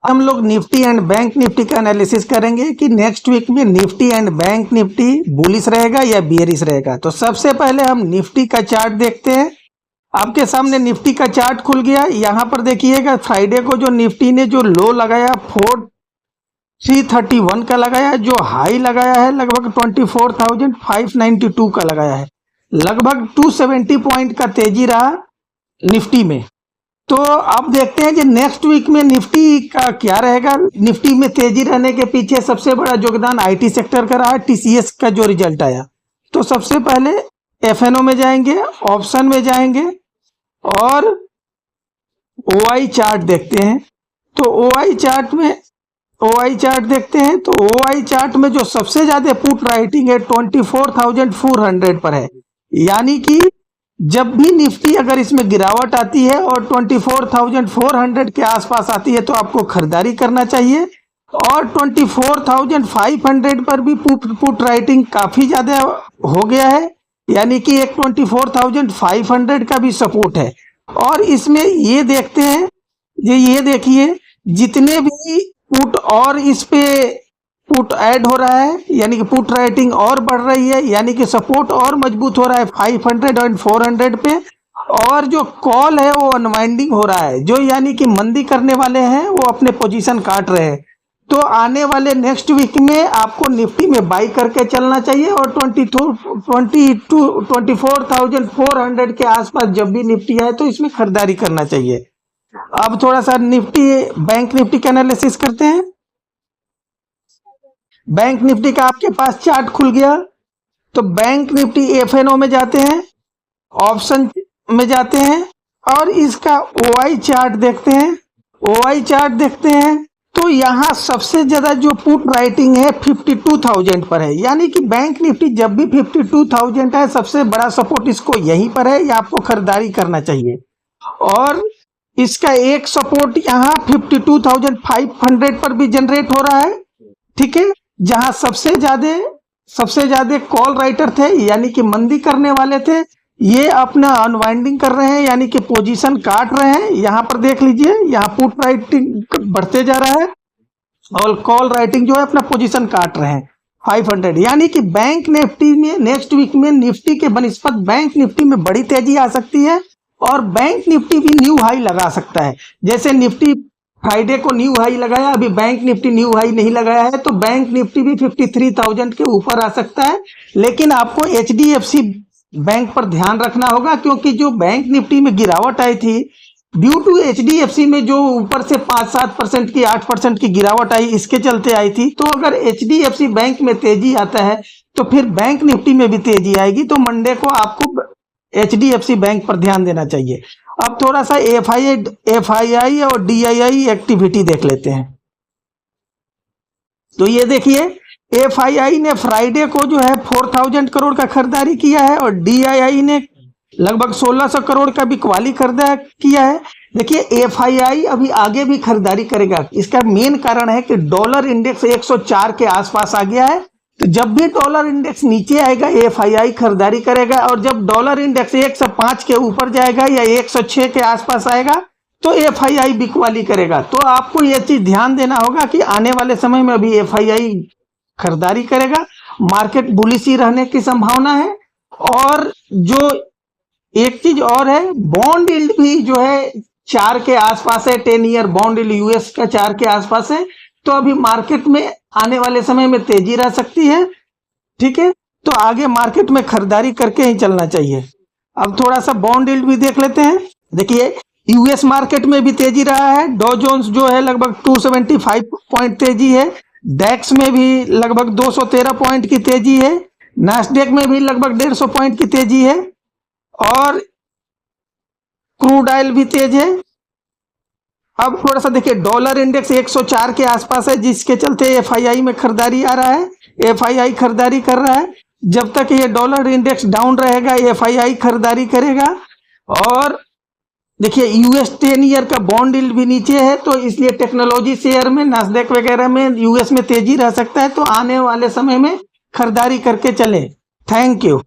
हम लोग Nifty and bank Nifty का एनालिसिस करेंगे कि नेक्स्ट वीक में Nifty and bank Nifty bullish रहेगा या बियरिश रहेगा। तो सबसे पहले हम निफ्टी का चार्ट देखते हैं। आपके सामने निफ्टी का चार्ट खुल गया। यहाँ पर देखिएगा फ्राइडे को जो निफ्टी ने जो लो लगाया 4331 का लगाया, जो हाई लगाया है लगभग 24,592 का लगाया है। लगभग 270 पॉइंट का तेजी रहा निफ्टी में। तो अब देखते हैं कि नेक्स्ट वीक में निफ्टी का क्या रहेगा। निफ्टी में तेजी रहने के पीछे सबसे बड़ा योगदान आईटी सेक्टर का रहा, टीसीएस का जो रिजल्ट आया। तो सबसे पहले एफएनओ में जाएंगे, ऑप्शन में जाएंगे और ओआई चार्ट देखते हैं। तो ओआई चार्ट देखते हैं। तो ओआई चार्ट में जो सबसे ज्यादा पुट राइटिंग है 24,400 पर है, यानी कि जब भी निफ्टी अगर इसमें गिरावट आती है और 24,400 के आसपास आती है तो आपको खरीदारी करना चाहिए। और 24,500 पर भी पुट राइटिंग काफी ज्यादा हो गया है, यानी कि एक 24,500 का भी सपोर्ट है। और इसमें ये देखते हैं, ये देखिए जितने भी पुट और इस पे पुट ऐड हो रहा है, यानी कि पुट राइटिंग और बढ़ रही है, यानी कि सपोर्ट और मजबूत हो रहा है 500 और 400 पे। और जो कॉल है वो अनवाइंडिंग हो रहा है, जो यानी कि मंदी करने वाले हैं वो अपने पोजीशन काट रहे हैं। तो आने वाले नेक्स्ट वीक में आपको निफ्टी में बाई करके चलना चाहिए और 24,400 के आसपास जब भी निफ्टी आए तो इसमें खरीदारी करना चाहिए। अब थोड़ा सा निफ्टी बैंक निफ्टी का एनालिसिस करते हैं। बैंक निफ्टी का आपके पास चार्ट खुल गया। तो बैंक निफ्टी एफएनओ में जाते हैं, ऑप्शन में जाते हैं और इसका ओआई चार्ट देखते हैं। ओआई चार्ट देखते हैं तो यहाँ सबसे ज्यादा जो पुट राइटिंग है 52,000 पर है, यानी कि बैंक निफ्टी जब भी 52,000 है सबसे बड़ा सपोर्ट इसको यहीं पर है, या आपको खरीदारी करना चाहिए। और इसका एक सपोर्ट यहाँ 52,500 पर भी जनरेट हो रहा है, ठीक है, जहां सबसे ज्यादा कॉल राइटर थे, यानी कि मंदी करने वाले थे, ये अपना अनवाइंडिंग कर रहे हैं, यानी कि पोजीशन काट रहे हैं। यहाँ पर देख लीजिए, यहाँ पुट राइटिंग बढ़ते जा रहा है और कॉल राइटिंग जो है अपना पोजीशन काट रहे हैं 500, यानी कि बैंक निफ्टी में नेक्स्ट वीक में निफ्टी के बनिस्पत बैंक निफ्टी में बड़ी तेजी आ सकती है और बैंक निफ्टी भी न्यू हाई लगा सकता है। जैसे निफ्टी फ्राइडे को न्यू हाई लगाया, अभी बैंक निफ्टी न्यू हाई नहीं लगाया है, तो बैंक निफ्टी भी 53,000 के ऊपर आ सकता है। लेकिन आपको एचडीएफसी बैंक पर ध्यान रखना होगा, क्योंकि जो बैंक निफ्टी में गिरावट आई थी ड्यू टू एचडीएफसी में जो ऊपर से 5-7% की 8% की गिरावट आई, इसके चलते आई थी। तो अगर एचडीएफसी बैंक में तेजी आता है तो फिर बैंक निफ्टी में भी तेजी आएगी। तो मंडे को आपको एचडीएफसी बैंक पर ध्यान देना चाहिए। अब थोड़ा सा एफआईआई और डीआईआई एक्टिविटी देख लेते हैं। तो ये देखिए एफआईआई ने फ्राइडे को जो है 4,000 करोड़ का खरीदारी किया है और डीआईआई ने लगभग 1,600 करोड़ का भी क्वाली खरीदा किया है। देखिए एफआईआई अभी आगे भी खरीदारी करेगा। इसका मेन कारण है कि डॉलर इंडेक्स 104 के आसपास आ गया है। तो जब भी डॉलर इंडेक्स नीचे आएगा एफआईआई खरीदारी करेगा, और जब डॉलर इंडेक्स 105 के ऊपर जाएगा या 106 के आसपास आएगा तो एफआईआई बिकवाली करेगा। तो आपको यह चीज ध्यान देना होगा कि आने वाले समय में अभी एफआईआई खरीदारी करेगा, मार्केट बुलिश ही रहने की संभावना है। और जो एक चीज और है, बॉन्ड यील्ड भी जो है 4 के आसपास है, 10 ईयर बॉन्ड यील्ड यूएस का 4 के आसपास है। तो अभी मार्केट में आने वाले समय में तेजी रह सकती है, ठीक है। तो आगे मार्केट में खरीदारी करके ही चलना चाहिए। अब थोड़ा सा बॉन्ड यील्ड भी देख लेते हैं। देखिए यूएस मार्केट में भी तेजी रहा है। डॉ जोन्स जो है लगभग 275 पॉइंट तेजी है, डैक्स में भी लगभग 213 पॉइंट की तेजी है, नास्डेक में भी लगभग 150 पॉइंट की तेजी है और क्रूड ऑयल भी तेज है। अब थोड़ा सा देखिए डॉलर इंडेक्स 104 के आसपास है, जिसके चलते एफआईआई में खरीदारी आ रहा है। एफआईआई खरीदारी कर रहा है। जब तक ये डॉलर इंडेक्स डाउन रहेगा एफआईआई खरीदारी करेगा। और देखिए यूएस 10 ईयर का बॉन्ड यील्ड भी नीचे है, तो इसलिए टेक्नोलॉजी शेयर में नास्डेक वगैरह में यूएस में तेजी रह सकता है। तो आने वाले समय में खरीदारी करके चले। Thank you.